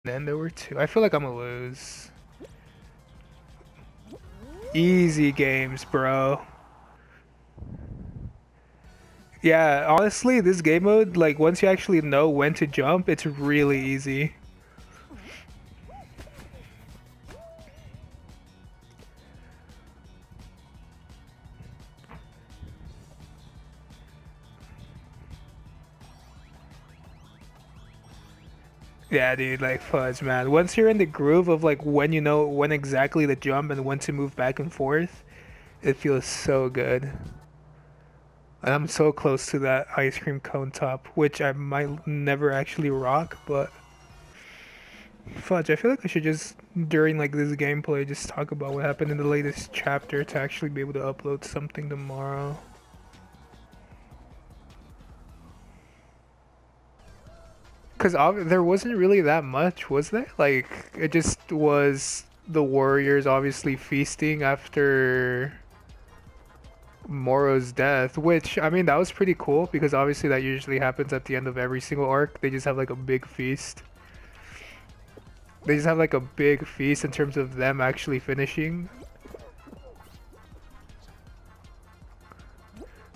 Then there were two. I feel like I'm gonna lose. Easy games, bro. Yeah, honestly, this game mode, like, once you actually know when to jump, it's really easy. Yeah, dude, like, fudge, man. Once you're in the groove of, like, when you know when exactly to jump and when to move back and forth, it feels so good. And I'm so close to that ice cream cone top, which I might never actually rock, but fudge, I feel like I should just, during like this gameplay, just talk about what happened in the latest chapter to actually be able to upload something tomorrow. Because there wasn't really that much, was there? Like, it just was the warriors obviously feasting after Moro's death, which, I mean, that was pretty cool because obviously that usually happens at the end of every single arc. They just have like a big feast. They just have like a big feast in terms of them actually finishing.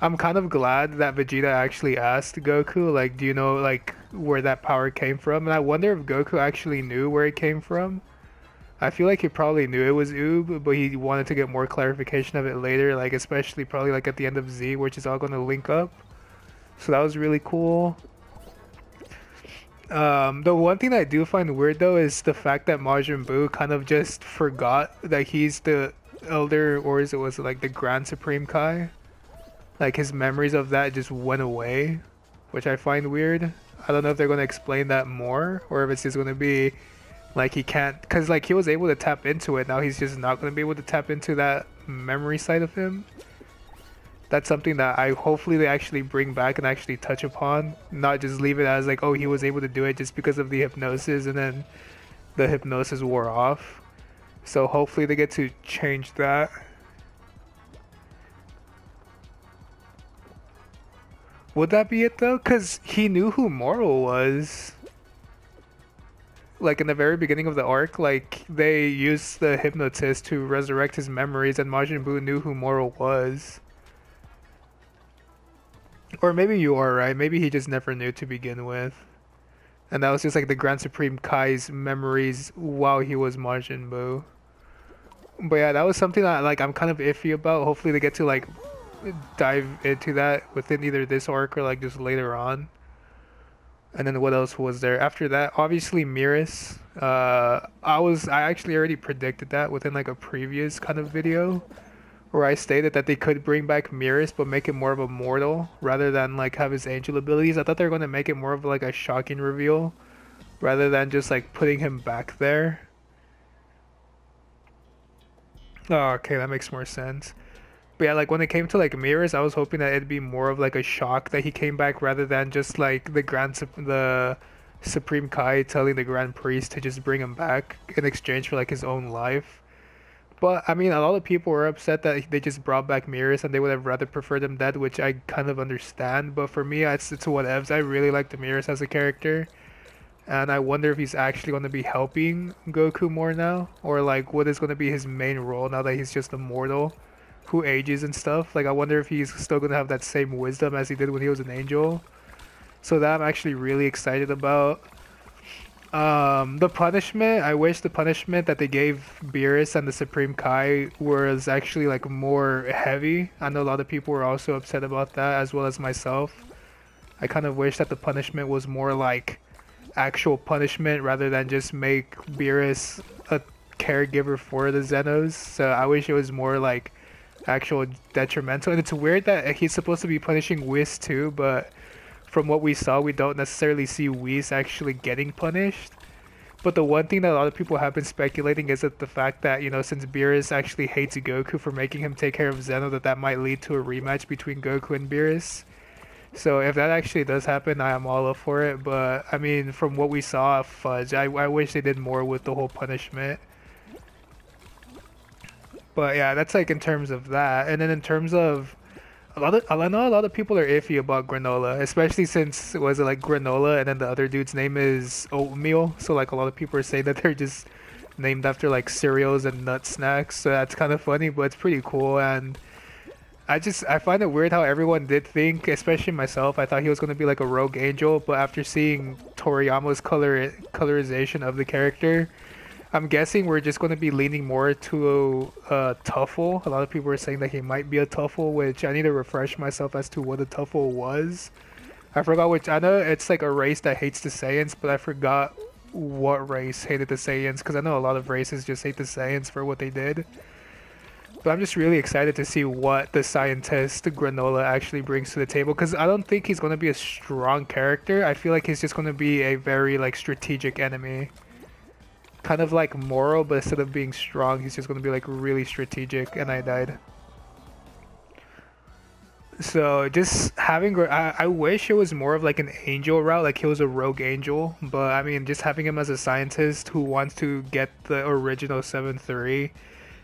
I'm kind of glad that Vegeta actually asked Goku, like, do you know, like, where that power came from? And I wonder if Goku actually knew where it came from. I feel like he probably knew it was Oob, but he wanted to get more clarification of it later, like, especially probably, like, at the end of Z, which is all going to link up. So that was really cool. The one thing that I do find weird, though, is the fact that Majin Buu kind of just forgot that he's the Elder, or is it was like the Grand Supreme Kai? Like his memories of that just went away, which I find weird. I don't know if they're gonna explain that more, or if it's just gonna be like he can't, cause like he was able to tap into it. Now he's just not gonna be able to tap into that memory side of him. That's something that I hopefully they actually bring back and actually touch upon, not just leave it as like, oh, he was able to do it just because of the hypnosis, and then the hypnosis wore off. So hopefully they get to change that. Would that be it though? Because he knew who Moro was. Like in the very beginning of the arc, like they used the hypnotist to resurrect his memories, and Majin Buu knew who Moro was. Or maybe you are right. Maybe he just never knew to begin with. And that was just like the Grand Supreme Kai's memories while he was Majin Buu. But yeah, that was something that like I'm kind of iffy about. Hopefully they get to like dive into that within either this arc or like just later on. And then what else was there after that? Obviously Miris. I actually already predicted that within like a previous kind of video where I stated that they could bring back Miris but make it more of a mortal rather than like have his angel abilities. I thought they were going to make it more of like a shocking reveal rather than just like putting him back there. Oh, okay, that makes more sense. But yeah, like when it came to like Mirrors, I was hoping that it'd be more of like a shock that he came back rather than just like the Supreme Kai telling the Grand Priest to just bring him back in exchange for like his own life. But I mean, a lot of people were upset that they just brought back Mirrors and they would have rather preferred him dead, which I kind of understand. But for me, it's whatevs. I really like the Mirrors as a character. And I wonder if he's actually going to be helping Goku more now, or like what is going to be his main role now that he's just a mortal who ages and stuff. Like I wonder if he's still going to have that same wisdom as he did when he was an angel. So that I'm actually really excited about. The punishment, I wish the punishment that they gave Beerus and the Supreme Kai was actually like more heavy. I know a lot of people were also upset about that, as well as myself. I kind of wish that the punishment was more like actual punishment rather than just make Beerus a caregiver for the Zenos. So I wish it was more like actual detrimental. And it's weird that he's supposed to be punishing Whis too, but from what we saw, we don't necessarily see Whis actually getting punished. But the one thing that a lot of people have been speculating is that the fact that, you know, since Beerus actually hates Goku for making him take care of Zeno, that might lead to a rematch between Goku and Beerus. So if that actually does happen, I am all up for it. But I mean, from what we saw, fudge. I wish they did more with the whole punishment. But yeah, that's like in terms of that. And then in terms of I know a lot of people are iffy about Granola, especially since was it like Granola and then the other dude's name is Oatmeal. So like a lot of people are saying that they're just named after like cereals and nut snacks. So that's kind of funny, but it's pretty cool. And I find it weird how everyone did think, especially myself, I thought he was gonna be like a rogue angel, but after seeing Toriyama's colorization of the character, I'm guessing we're just going to be leaning more to a Tuffle. A lot of people are saying that he might be a Tuffle, which I need to refresh myself as to what a Tuffle was. I forgot which. I know it's like a race that hates the Saiyans, but I forgot what race hated the Saiyans because I know a lot of races just hate the Saiyans for what they did. But I'm just really excited to see what the scientist Granola actually brings to the table because I don't think he's going to be a strong character. I feel like he's just going to be a very like strategic enemy. Kind of like Moro, but instead of being strong, he's just going to be like really strategic, and I died. So just having, I wish it was more of like an angel route, like he was a rogue angel, but I mean, just having him as a scientist who wants to get the original 7-3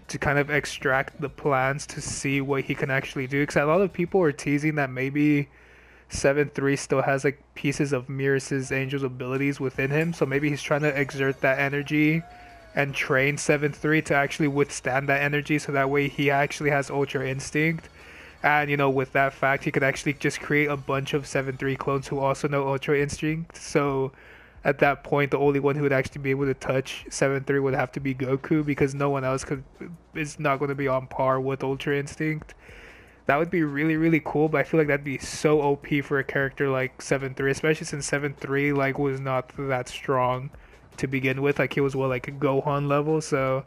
to kind of extract the plans to see what he can actually do. Because a lot of people are teasing that maybe 7-3 still has like pieces of Miras's angel's abilities within him, so maybe he's trying to exert that energy and train 7-3 to actually withstand that energy, so that way he actually has Ultra Instinct. And you know, with that fact, he could actually just create a bunch of 7-3 clones who also know Ultra Instinct. So at that point, the only one who would actually be able to touch 7-3 would have to be Goku, because no one else is not going to be on par with Ultra Instinct. That would be really, really cool, but I feel like that'd be so OP for a character like 7-3, especially since 7-3 like was not that strong to begin with. Like he was like a Gohan level, so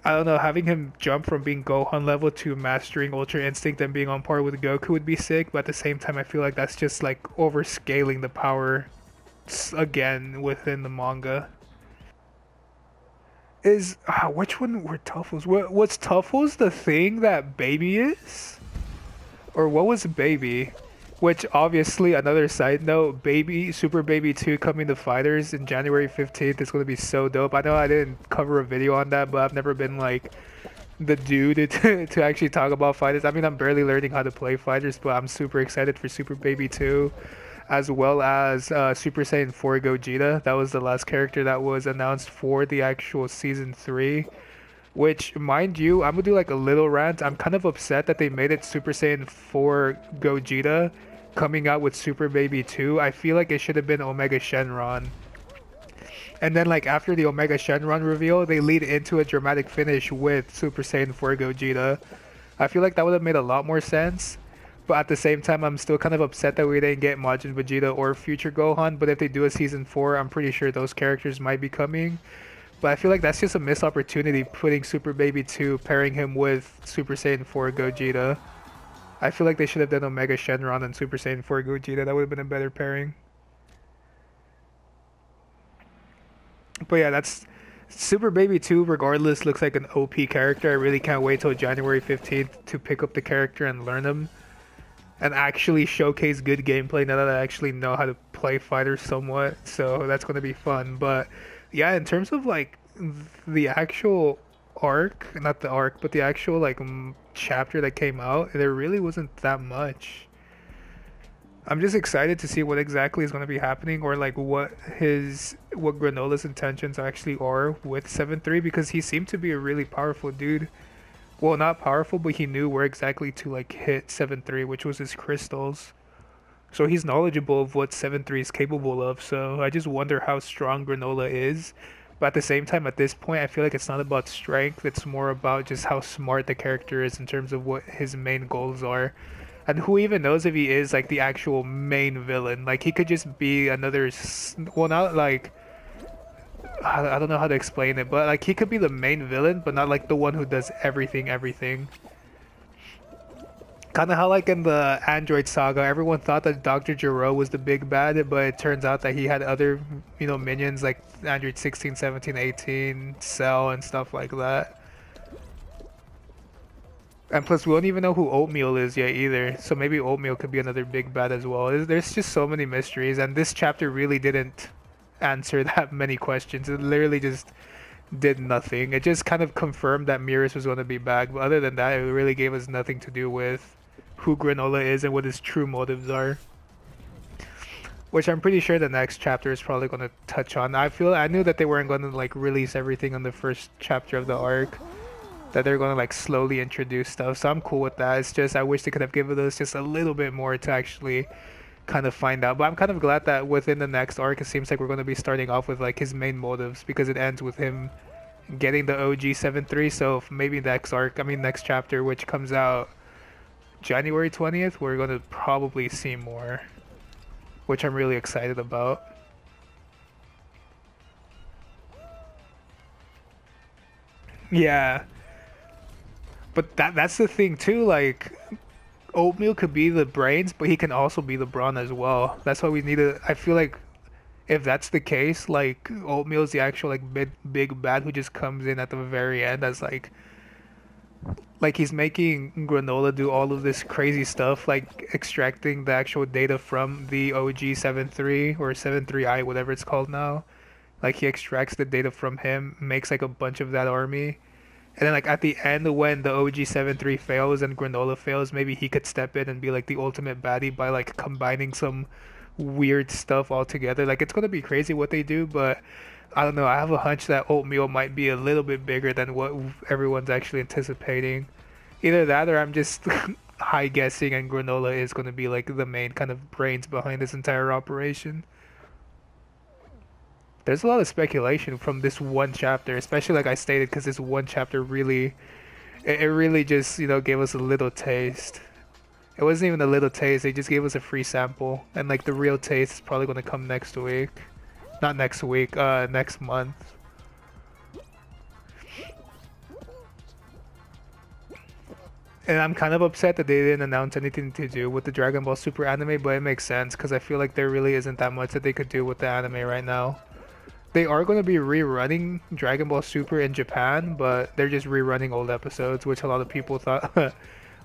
I don't know, having him jump from being Gohan level to mastering Ultra Instinct and being on par with Goku would be sick, but at the same time I feel like that's just like overscaling the power again within the manga. Is which one were Tuffles? Was Tuffles the thing that Baby is? Or what was Baby? Which obviously, another side note, Baby, Super Baby 2 coming to Fighters in January 15th is going to be so dope. I know I didn't cover a video on that, but I've never been like the dude to actually talk about Fighters. I mean, I'm barely learning how to play Fighters, but I'm super excited for Super Baby 2, as well as Super Saiyan 4 Gogeta. That was the last character that was announced for the actual Season 3. Which, mind you, I'm gonna do like a little rant. I'm kind of upset that they made it Super Saiyan 4 Gogeta coming out with Super Baby 2. I feel like it should have been Omega Shenron. And then like after the Omega Shenron reveal, they lead into a dramatic finish with Super Saiyan 4 Gogeta. I feel like that would have made a lot more sense. But at the same time, I'm still kind of upset that we didn't get Majin Vegeta or Future Gohan. But if they do a Season 4, I'm pretty sure those characters might be coming. But I feel like that's just a missed opportunity, putting Super Baby 2, pairing him with Super Saiyan 4 Gogeta. I feel like they should have done Omega Shenron and Super Saiyan 4 Gogeta. That would have been a better pairing. But yeah, that's Super Baby 2, regardless, looks like an OP character. I really can't wait till January 15th to pick up the character and learn him. And actually showcase good gameplay now that I actually know how to play fighters somewhat. So that's going to be fun. But yeah, in terms of like the actual arc, not the arc, but the actual like chapter that came out, there really wasn't that much. I'm just excited to see what exactly is going to be happening, or like what Granola's intentions actually are with 7-3, because he seemed to be a really powerful dude. Well, not powerful, but he knew where exactly to like hit 7-3, which was his crystals. So he's knowledgeable of what 7-3 is capable of. So I just wonder how strong Granola is. But at the same time, at this point, I feel like it's not about strength. It's more about just how smart the character is in terms of what his main goals are. And who even knows if he is like the actual main villain? Like he could just be another, well, not like, I don't know how to explain it, but like he could be the main villain, but not like the one who does everything. Kind of how like in the Android saga, everyone thought that Dr. Gero was the big bad, but it turns out that he had other, minions like Android 16, 17, 18, Cell, and stuff like that. And plus, we don't even know who Oatmeal is yet either, so maybe Oatmeal could be another big bad as well. There's just so many mysteries, and this chapter really didn't answer that many questions. It literally just did nothing. It just kind of confirmed that Miras was going to be back, but other than that, it really gave us nothing to do with. who Granola is and what his true motives are. Which I'm pretty sure the next chapter is probably going to touch on. I knew that they weren't going to like release everything on the first chapter of the arc. That they're going to like slowly introduce stuff. So I'm cool with that. It's just I wish they could have given us just a little bit more to actually kind of find out. But I'm kind of glad that within the next arc, it seems like we're going to be starting off with like his main motives because it ends with him getting the OG 7-3. So maybe next arc, I mean next chapter, which comes out January 20th, we're going to probably see more, which I'm really excited about. Yeah, but that's the thing too. Like, Oatmeal could be the brains, but he can also be the brawn as well. That's why we need to. I feel like if that's the case, like Oatmeal's the actual like big bad who just comes in at the very end as like he's making Granola do all of this crazy stuff, like extracting the actual data from the OG 7-3 or 7-3i, whatever it's called now. Like he extracts the data from him, makes like a bunch of that army, and then like at the end when the OG 7-3 fails and Granola fails, maybe he could step in and be like the ultimate baddie by like combining some weird stuff all together. Like it's gonna be crazy what they do, but I don't know. I have a hunch that Oatmeal might be a little bit bigger than what everyone's actually anticipating. Either that or I'm just high guessing and Granola is going to be like the main kind of brains behind this entire operation. There's a lot of speculation from this one chapter, especially like I stated, because this one chapter really, it really just, gave us a little taste. It wasn't even a little taste, they just gave us a free sample. And like the real taste is probably going to come next week. Not next week, next month. And I'm kind of upset that they didn't announce anything to do with the Dragon Ball Super anime, but it makes sense because I feel like there really isn't that much that they could do with the anime right now. They are going to be rerunning Dragon Ball Super in Japan, but they're just rerunning old episodes, which a lot of people thought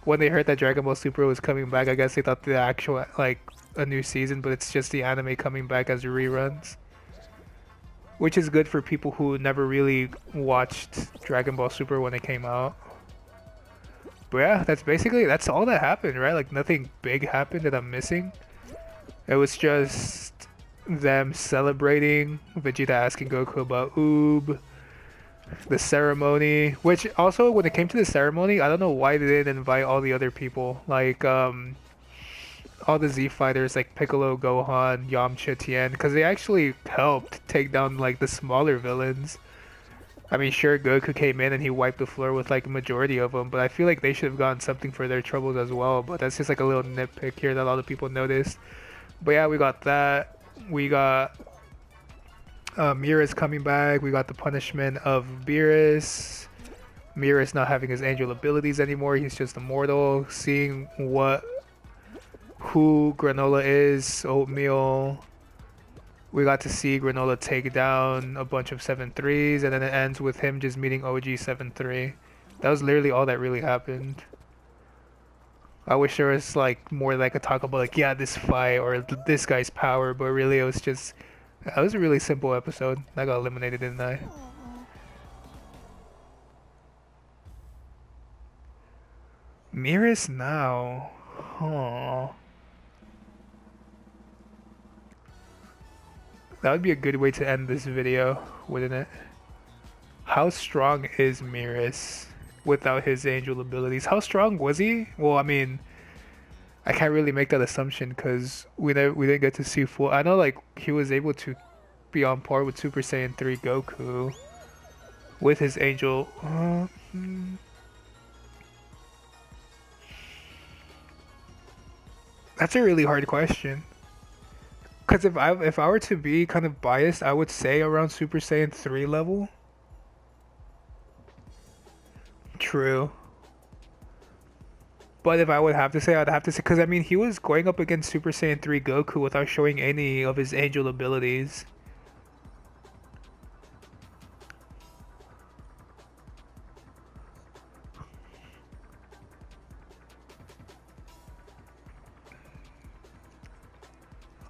when they heard that Dragon Ball Super was coming back, I guess they thought the actual, like, a new season, but it's just the anime coming back as reruns. Which is good for people who never really watched Dragon Ball Super when it came out. But yeah, that's all that happened, right? Like nothing big happened that I'm missing. It was just them celebrating, Vegeta asking Goku about Oob, the ceremony, which also when it came to the ceremony, I don't know why they didn't invite all the other people, like all the Z fighters like Piccolo, Gohan, Yamcha, Tien, because they actually helped take down like the smaller villains. I mean, sure, Goku came in and he wiped the floor with like a majority of them, but I feel like they should have gotten something for their troubles as well. But that's just like a little nitpick here that a lot of people noticed. But yeah, we got that. We got Mira's coming back. We got the punishment of Beerus. Mira's not having his angel abilities anymore. He's just immortal. Seeing who Granola is, Oatmeal. We got to see Granola take down a bunch of 7-3s, and then it ends with him just meeting OG 7-3. That was literally all that really happened. I wish there was like more that I could talk about, like, yeah, this fight or this guy's power, but really it was just, that was a really simple episode. I got eliminated, didn't I? Miras now. Huh. That would be a good way to end this video, wouldn't it? How strong is Miras without his angel abilities? How strong was he? Well, I mean, I can't really make that assumption because we didn't get to see full. I know like he was able to be on par with Super Saiyan 3 Goku with his angel. That's a really hard question. Because if I were to be kind of biased, I would say around Super Saiyan 3 level. True. But if I would have to say, I'd have to say, because I mean, he was going up against Super Saiyan 3 Goku without showing any of his angel abilities.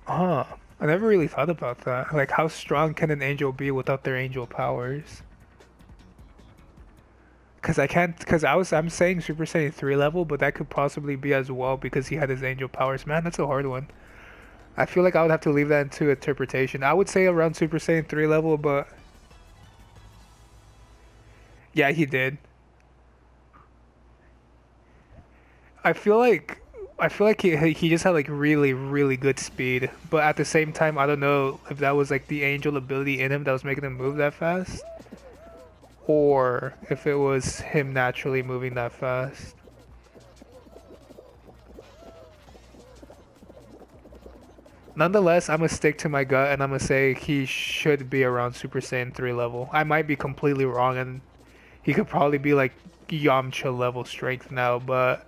Huh. I never really thought about that. Like, how strong can an angel be without their angel powers? Cause I can't, cause I'm saying Super Saiyan 3 level, but that could possibly be as well because he had his angel powers. Man, that's a hard one. I feel like I would have to leave that into interpretation. I would say around Super Saiyan 3 level, but yeah, he did. I feel like he just had like really good speed, but at the same time, I don't know if that was like the angel ability in him that was making him move that fast, or if it was him naturally moving that fast. Nonetheless, I'm gonna stick to my gut and I'm gonna say he should be around Super Saiyan 3 level. I might be completely wrong and he could probably be like Yamcha level strength now, but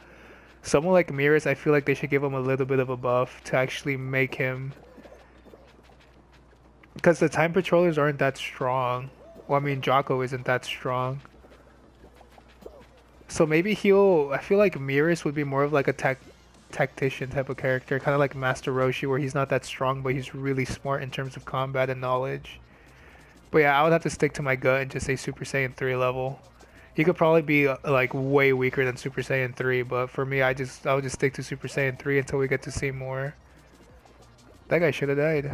someone like Miras, I feel like they should give him a little bit of a buff to actually make him. Because the time patrollers aren't that strong. Well, I mean, Jocko isn't that strong. So maybe he'll. I feel like Miras would be more of like a tactician type of character, kind of like Master Roshi, where he's not that strong, but he's really smart in terms of combat and knowledge. But yeah, I would have to stick to my gut and just say Super Saiyan 3 level. He could probably be like way weaker than Super Saiyan 3, but for me, I would just stick to Super Saiyan 3 until we get to see more. That guy should have died.